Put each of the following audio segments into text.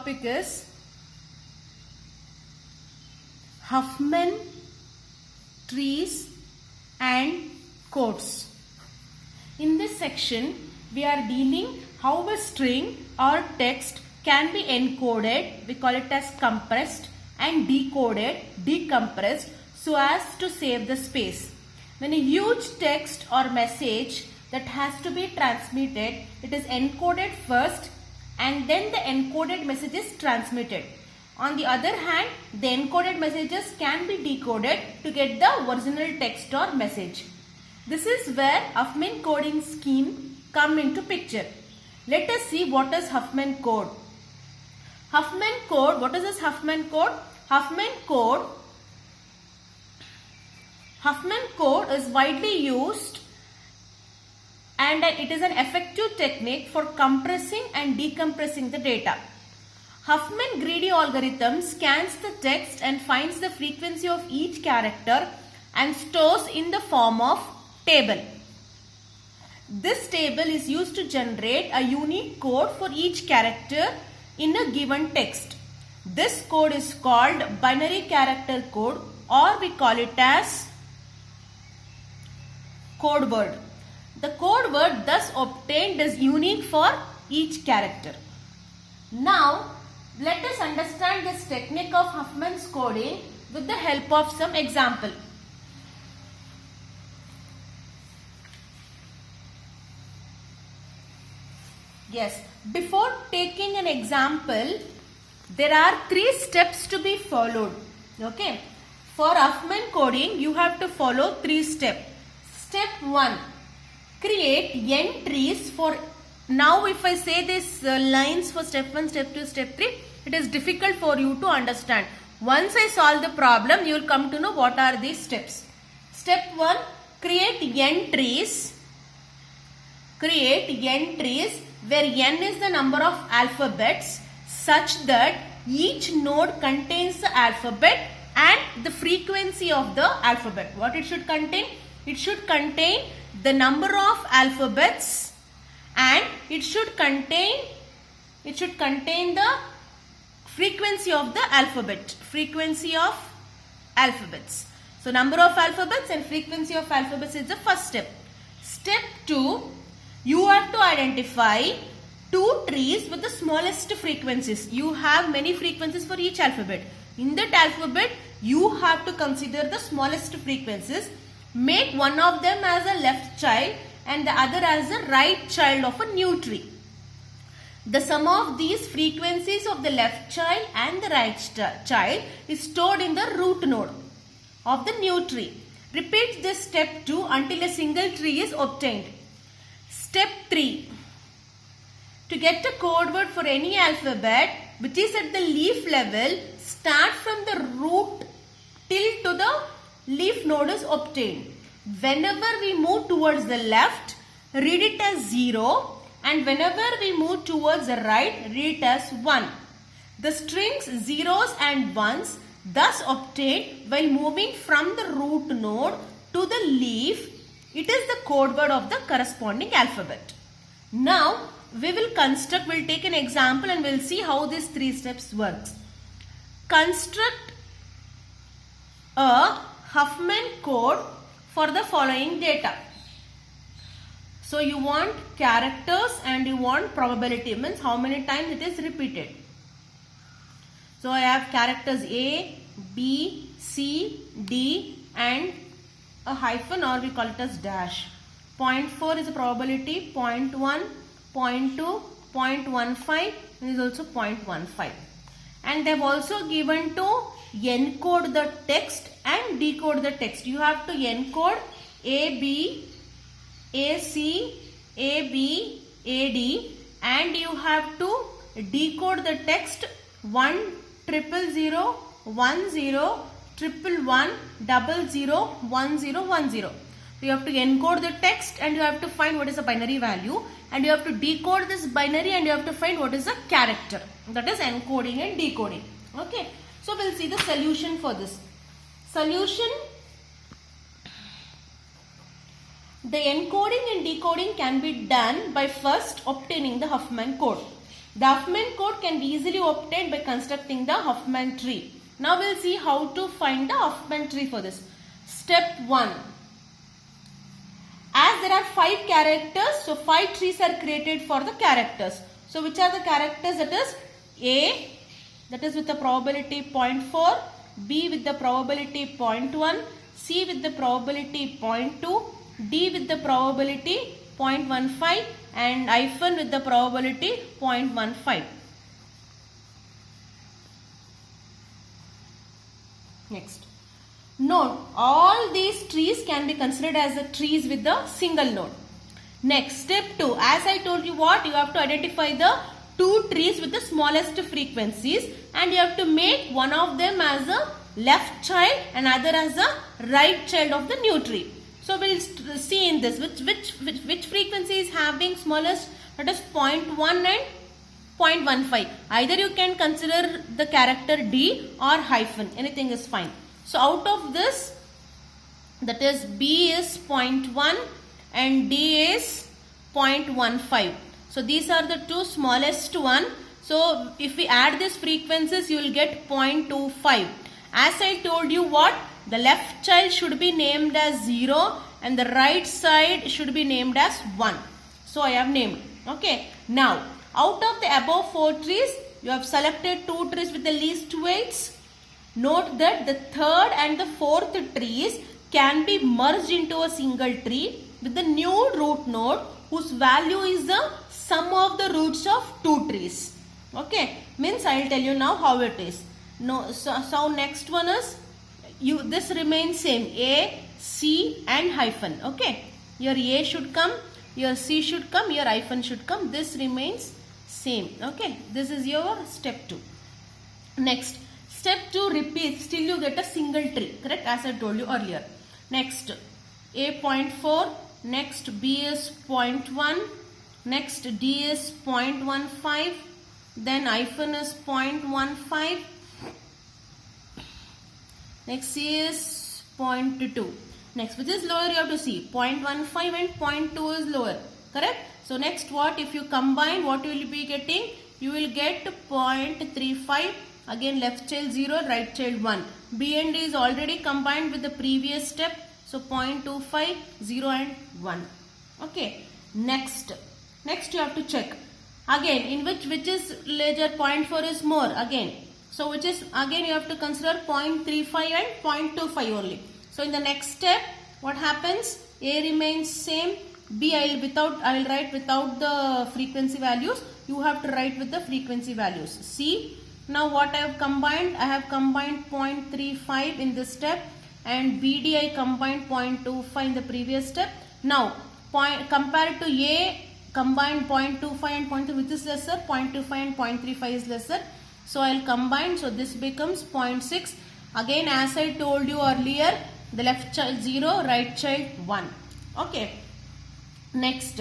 topic is Huffman trees and codes. In this section, we are dealing how a string or text can be encoded, we call it as compressed, and decoded, decompressed, so as to save the space. When a huge text or message that has to be transmitted, it is encoded first and then the encoded message is transmitted. On the other hand, the encoded messages can be decoded to get the original text or message. This is where Huffman coding scheme come into picture. Let us see what is Huffman code. Huffman code, what is this Huffman code? Huffman code is widely used and it is an effective technique for compressing and decompressing the data. Huffman greedy algorithm scans the text and finds the frequency of each character and stores in the form of table. This table is used to generate a unique code for each character in a given text. This code is called binary character code, or we call it as code word. The code word thus obtained is unique for each character. Now, let us understand this technique of Huffman's coding with the help of some example. Yes, before taking an example, there are 3 steps to be followed. Okay, for Huffman coding, you have to follow 3 steps. Step 1, create entries for. Now, if I say these lines for step 1, step 2, step 3, it is difficult for you to understand. Once I solve the problem, you will come to know what are these steps. Step 1, create entries. Create entries where n is the number of alphabets such that each node contains the alphabet and the frequency of the alphabet. What it should contain? It should contain the number of alphabets and it should contain the frequency of the alphabet. Frequency of alphabets. So number of alphabets and frequency of alphabets is the first step. Step 2, you have to identify 2 trees with the smallest frequencies. You have many frequencies for each alphabet. In that alphabet, you have to consider the smallest frequencies. Make one of them as a left child and the other as a right child of a new tree. The sum of these frequencies of the left child and the right child is stored in the root node of the new tree. Repeat this step 2 until a single tree is obtained. Step 3. To get a code word for any alphabet which is at the leaf level, start from the root till to the leaf node is obtained. Whenever we move towards the left, read it as 0, and whenever we move towards the right, read it as 1. The strings zeros and ones thus obtained while moving from the root node to the leaf, it is the code word of the corresponding alphabet. Now, we'll take an example and we'll see how these 3 steps works. Construct a Huffman code for the following data. So you want characters and you want probability, means how many times it is repeated. So I have characters A, B, C, D and a hyphen, or we call it as dash. 0.4 is a probability, 0.1, 0.2, 0.15 is also 0.15. And they have also given to encode the text and decode the text. You have to encode AB, AC, AB, AD, and you have to decode the text 1 000 10 111 00 1010. You have to encode the text and you have to find what is the binary value, and you have to decode this binary and you have to find what is the character. That is encoding and decoding. Okay. So we'll see the solution for this. Solution. The encoding and decoding can be done by first obtaining the Huffman code. The Huffman code can be easily obtained by constructing the Huffman tree. Now we'll see how to find the Huffman tree for this. Step 1. As there are 5 characters, so 5 trees are created for the characters. So which are the characters? That is A, that is with the probability 0.4, B with the probability 0.1, C with the probability 0.2, D with the probability 0.15 and hyphen with the probability 0.15. Next. Note, all these trees can be considered as the trees with the single node. Next, step 2. As I told you what? You have to identify the 2 trees with the smallest frequencies and you have to make one of them as a left child and other as a right child of the new tree. So we'll see in this which frequency is having smallest, that is 0.1 and 0.15. Either you can consider the character D or hyphen, anything is fine. So out of this, that is B is 0.1 and D is 0.15. So these are the 2 smallest one. So if we add these frequencies, you will get 0.25. As I told you what? The left child should be named as 0 and the right side should be named as 1. So I have named. Okay. Now, out of the above 4 trees, you have selected 2 trees with the least weights. Note that the third and the fourth trees can be merged into a single tree with the new root node whose value is the sum of the roots of 2 trees. Okay. Means I will tell you now how it is. No, so next one is, this remains same, A, C and hyphen. Okay. Your A should come, your C should come, your hyphen should come. This remains same. Okay. This is your step 2. Next, step 2 repeats till you get a single tree. Correct? As I told you earlier. Next, A 0.4. Next, B is 0.1. Next, D is 0.15. Then hyphen is 0.15. Next, C is 0.2. Next, which is lower you have to see. 0.15 and 0.2 is lower. Correct? So next what? If you combine, what you will be getting? You will get 0.35. Again left child 0, right child 1. B and D is already combined with the previous step. So 0.25, 0 and 1. Okay. Next you have to check. Again, in which is larger, 0.4 is more. Again. So which is, again you have to consider 0.35 and 0.25 only. So in the next step, what happens? A remains same. B I will write without the frequency values. You have to write with the frequency values. C. Now what I have combined? I have combined 0.35 in this step and BD I combined 0.25 in the previous step. Now compared to A, combine 0.25 and 0.3, which is lesser? 0.25 and 0.35 is lesser. So I will combine. So this becomes 0.6. Again, as I told you earlier, the left child 0, right child 1. Okay. Next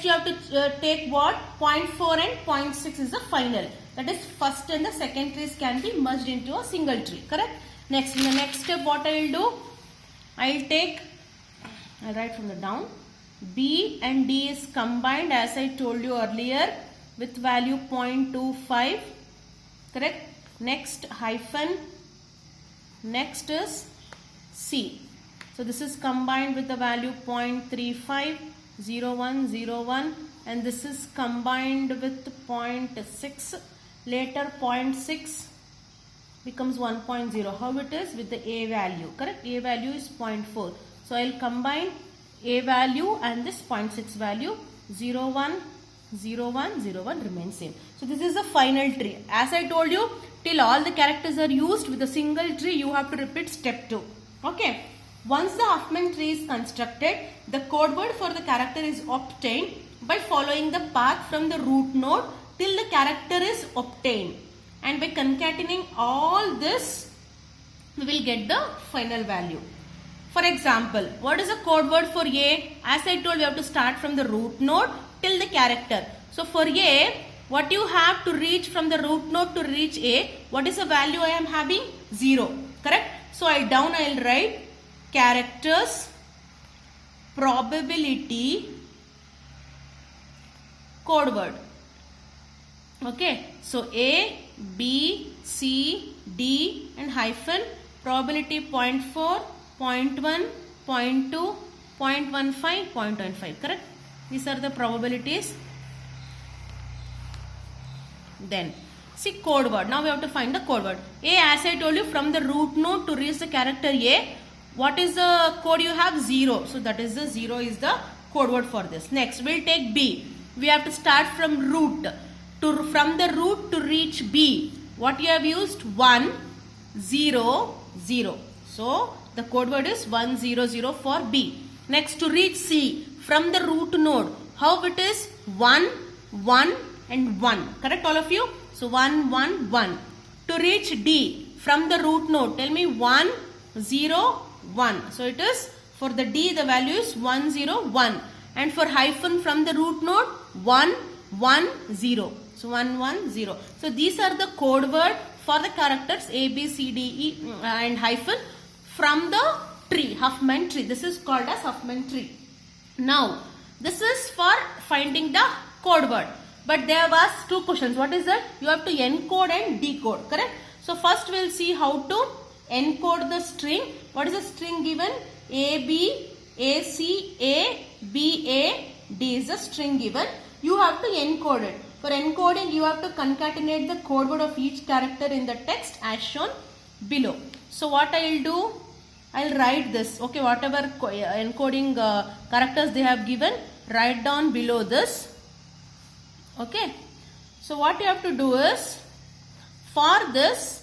you have to take what? 0.4 and 0.6 is the final. That is first and the second trees can be merged into a single tree. Correct? Next, in the next step, what I will do? I will write from the down. B and D is combined as I told you earlier with value 0.25. Correct? Next hyphen. Next is C. So this is combined with the value 0.35, 01, 01 and this is combined with 0.6. Later 0.6 becomes 1.0. How it is? With the A value. Correct? A value is 0.4. So I will combine A value and this 0.6 value. 01, 01, 01 remains same. So this is the final tree. As I told you, till all the characters are used with a single tree, you have to repeat step 2. Okay. Once the Huffman tree is constructed, the code word for the character is obtained by following the path from the root node till the character is obtained. And by concatenating all this, we will get the final value. For example, what is the code word for A? As I told you, have to start from the root node till the character. So for A, what you have to reach from the root node to reach A, what is the value I am having? 0. Correct? So I will write characters probability code word. Okay, so A, B, C, D and hyphen, probability 0.4, 0.1, 0.2, 0.15, 0.15, correct? These are the probabilities. Then see code word. Now we have to find the code word. A, as I told you, from the root node to reach the character A, what is the code you have? 0. So that is the 0 is the code word for this. Next we'll take B. We have to start from root. From the root to reach B, what you have used? 1, 0, 0. So the code word is 100 for B. Next to reach C, from the root node, how it is? 1, 1 and 1. Correct all of you? So 1, 1, 1. To reach D, from the root node, tell me 1, 0, 1. So it is, for the D the value is 1, 0, 1. And for hyphen from the root node, 1, 1, 0. So 1, 1, 0. So these are the code word for the characters A, B, C, D, E and hyphen from the tree, Huffman tree. This is called as Huffman tree. Now this is for finding the code word. But there was two questions. What is that? You have to encode and decode, correct? So first we'll see how to encode the string. What is the string given? A, B, A, C, A, B, A, D is the string given. You have to encode it. For encoding, you have to concatenate the code word of each character in the text as shown below. So what I will do, I will write this. Okay, whatever encoding characters they have given, write down below this. Okay. So what you have to do is, for this,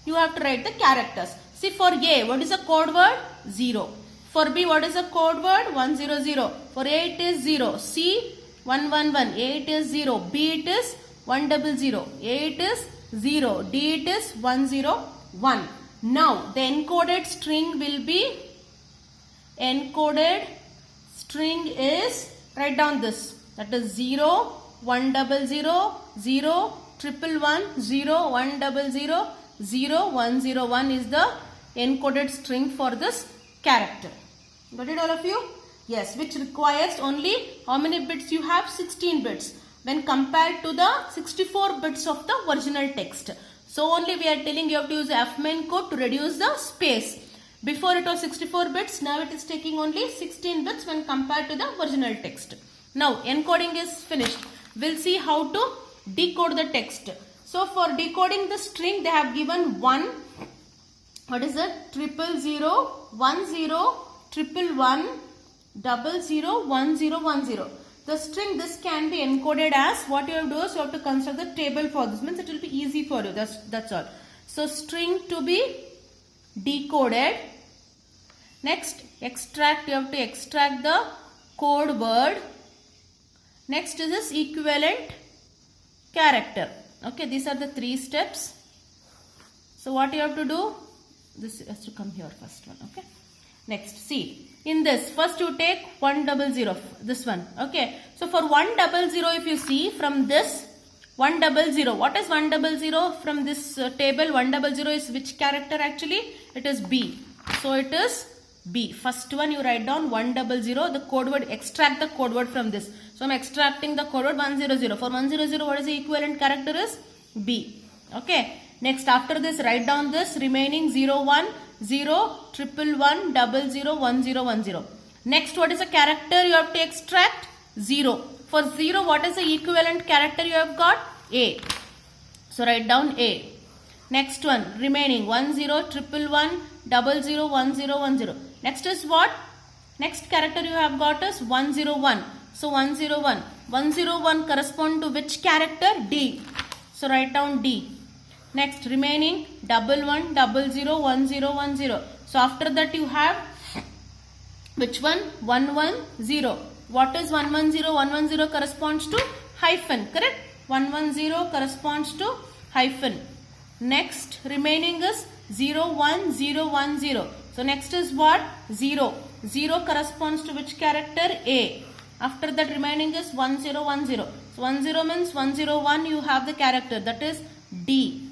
you have to write the characters. See, for A, what is the code word? 0. For B, what is the code word? 100. For A, it is 0. C, 111. A, it is 0. B, it is 100. A, it is 0. D, it is 101. Now the encoded string will be, encoded string is, write down this, that is 0, 100, 0, 111, 0, 100, 0, 101 is the encoded string for this character. Got it all of you? Yes, which requires only how many bits you have? 16 bits when compared to the 64 bits of the original text. So only we are telling you have to use Huffman code to reduce the space. Before it was 64 bits, now it is taking only 16 bits when compared to the original text. Now encoding is finished. We'll see how to decode the text. So for decoding the string, they have given 1, what is it? 000, 10, 111, 00, 1010. The string, this can be encoded as, what you have to do is you have to construct the table for this. Means it will be easy for you. That's all. So string to be decoded. Next, extract. You have to extract the code word. Next is this equivalent character. Okay, these are the 3 steps. So what you have to do? This has to come here first one. Okay. Next, see. In this, first you take 100, this one. Okay. So for 100, if you see from this 100, what is 100 from this table? 100 is which character actually? It is B. So it is B. First one you write down 100, the code word, extract the code word from this. So I'm extracting the code word 100. For 100, what is the equivalent character is? B. Okay. Next, after this, write down this remaining 01, 0, 111, 00, 1010. Next, what is the character you have to extract? 0. For 0, what is the equivalent character you have got? A. So write down A. Next one, remaining 10, 111, 00, 1010. Next is what? Next character you have got is 101. So 101. 101 correspond to which character? D. So write down D. Next, remaining 11, 00, 1010. So after that you have which one? 110. What is 110? 110 corresponds to hyphen, correct? 110 corresponds to hyphen. Next, remaining is 01010. So next is what? 0. 0 corresponds to which character? A. After that remaining is 1010. So 10 means 101 you have the character, that is D.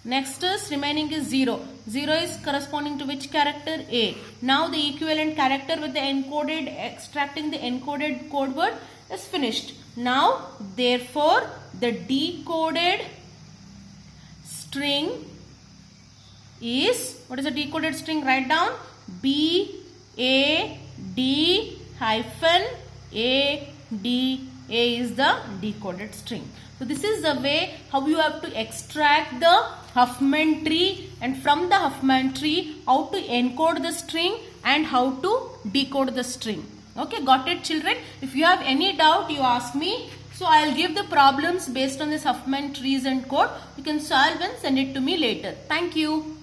Next is remaining is 0. 0 is corresponding to which character? A. Now the equivalent character with the encoded, extracting the encoded code word is finished. Now therefore The decoded string is, what is a decoded string? Write down B-A-D hyphen A-D. A is the decoded string. So this is the way how you have to extract the Huffman tree, and from the Huffman tree how to encode the string and how to decode the string. Okay, got it children? If you have any doubt, you ask me. So I will give the problems based on this Huffman trees and code. You can solve and send it to me later. Thank you.